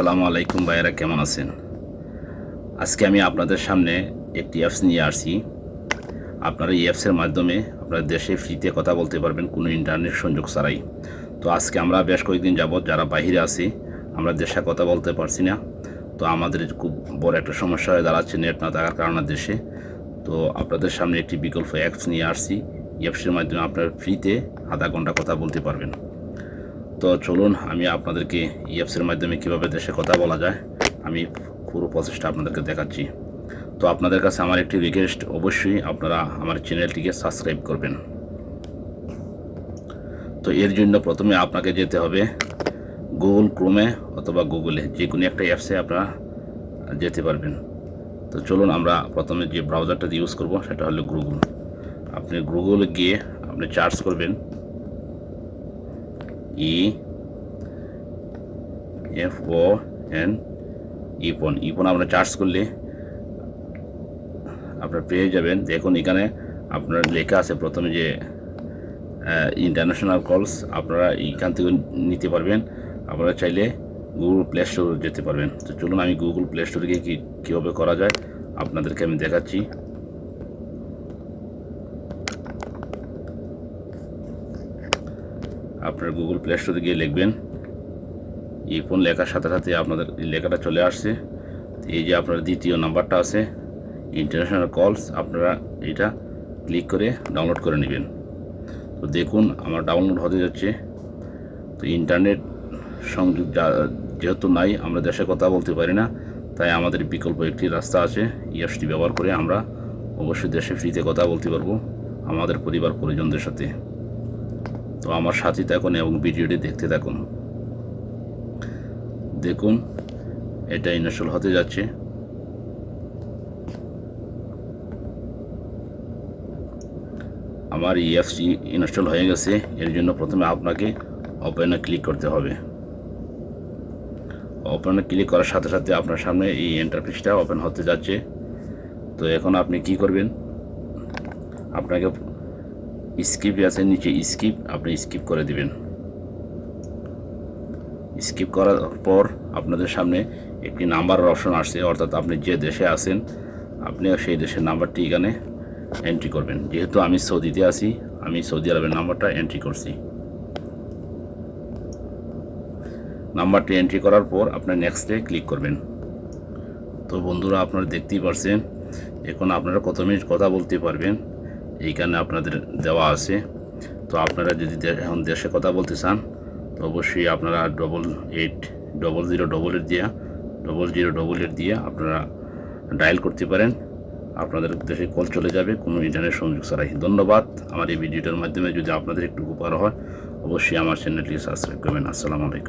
আসসালামু আলাইকুম ভাইয়েরা, কেমন আছেন? আজকে আমি আপনাদের সামনে একটি অ্যাপস নিয়ে আসছি। আপনারা এই অ্যাপসের মাধ্যমে আপনার দেশে ফ্রিতে কথা বলতে পারবেন কোনো ইন্টারনেট সংযোগ ছাড়াই। তো আজকে আমরা বেশ কয়েকদিন যাবৎ যারা বাইরে আছি, আমরা দেশে কথা বলতে পারছি না। তো আমাদের খুব বড় একটা সমস্যা হয়ে দাঁড়াচ্ছে নেট না থাকার কারণে দেশে। তো আপনাদের সামনে একটি বিকল্প অ্যাপস নিয়ে আসছি। এই অ্যাপসের মাধ্যমে আপনারা ফ্রিতে আধা ঘন্টা কথা বলতে পারবেন। তো চলুন আমি আপনাদেরকে এই অ্যাপসের মাধ্যমে কীভাবে দেশে কথা বলা যায় আমি পুরো প্রসেসটা আপনাদেরকে দেখাচ্ছি। তো আপনাদের কাছে আমার একটি রিকোয়েস্ট, অবশ্যই আপনারা আমার চ্যানেলটিকে সাবস্ক্রাইব করবেন। তো এর জন্য প্রথমে আপনাকে যেতে হবে গুগল ক্রোমে অথবা গুগলে, যে কোনো একটা অ্যাপসে আপনারা যেতে পারবেন। তো চলুন আমরা প্রথমে যে ব্রাউজারটা ইউজ করব সেটা হলো গুগল। আপনি গুগলে গিয়ে আপনি সার্চ করবেন ইফোন আপনার চার্জ করলে আপনার পেয়ে যাবেন। দেখুন এখানে আপনার লেখা আছে প্রথমে যে ইন্টারন্যাশনাল কলস, আপনারা এইখান থেকে নিতে পারবেন। আপনারা চাইলে গুগল প্লে স্টোরে যেতে পারবেন। তো চলুন আমি গুগল প্লে স্টোরে গিয়ে কীভাবে করা যায় আপনাদেরকে আমি দেখাচ্ছি। আপনার গুগল প্লে স্টোরে গিয়ে লিখবেন ইফোন, লেখার সাথে সাথে আপনাদের লেখাটা চলে আসছে। এই যে আপনার দ্বিতীয় নাম্বারটা আছে ইন্টারন্যাশনাল কলস, আপনারা এটা ক্লিক করে ডাউনলোড করে নেবেন। তো দেখুন আমার ডাউনলোড হতে যাচ্ছে। তো ইন্টারনেট সংযোগ যেহেতু নাই, আমরা দেশে কথা বলতে পারি না, তাই আমাদের বিকল্প একটি রাস্তা আছে। এই অ্যাপসটি ব্যবহার করে আমরা অবশ্যই দেশে ফ্রিতে কথা বলতে পারবো আমাদের পরিবার পরিজনদের সাথে। তো আমার সাথে থাকুন এবং ভিডিওটি দেখতে থাকুন। দেখুন এটা ইনস্টল হতে যাচ্ছে। আমার এই অ্যাপসটি ইনস্টল হয়ে গেছে। এর জন্য প্রথমে আপনাকে ওপেনে ক্লিক করতে হবে। ওপেনে ক্লিক করার সাথে সাথে আপনার সামনে এই ইন্টারফেসটা ওপেন হতে যাচ্ছে। তো এখন আপনি কি করবেন, আপনাকে স্কিপ আছে নিচে স্কিপ, আপনি স্কিপ করে দিবেন। স্কিপ করার পর আপনাদের সামনে একটি নাম্বারের অপশন আসছে, অর্থাৎ আপনি যে দেশে আছেন আপনি সেই দেশের নাম্বারটি এখানে এন্ট্রি করবেন। যেহেতু আমি সৌদিতে আছি, আমি সৌদি আরবের নাম্বারটা এন্ট্রি করছি। নাম্বারটি এন্ট্রি করার পর আপনার নেক্সটে ক্লিক করবেন। তো বন্ধুরা আপনারা দেখতেই পারছেন এখন আপনারা কত মিনিট কথা বলতে পারবেন এইখানে আপনাদের দেওয়া আছে। তো আপনারা যদি এখন দেশে কথা বলতে চান তো অবশ্যই আপনারা 8800 দিয়ে আপনারা ডায়াল করতে পারেন। আপনাদের দেশে কল চলে যাবে কোনো ইন্টারনেট সংযোগ ছাড়াই। ধন্যবাদ। আমার এই ভিডিওটার মাধ্যমে যদি আপনাদের একটু উপকার হয় অবশ্যই আমার চ্যানেলটি সাবস্ক্রাইব করবেন। আসসালামু আলাইকুম।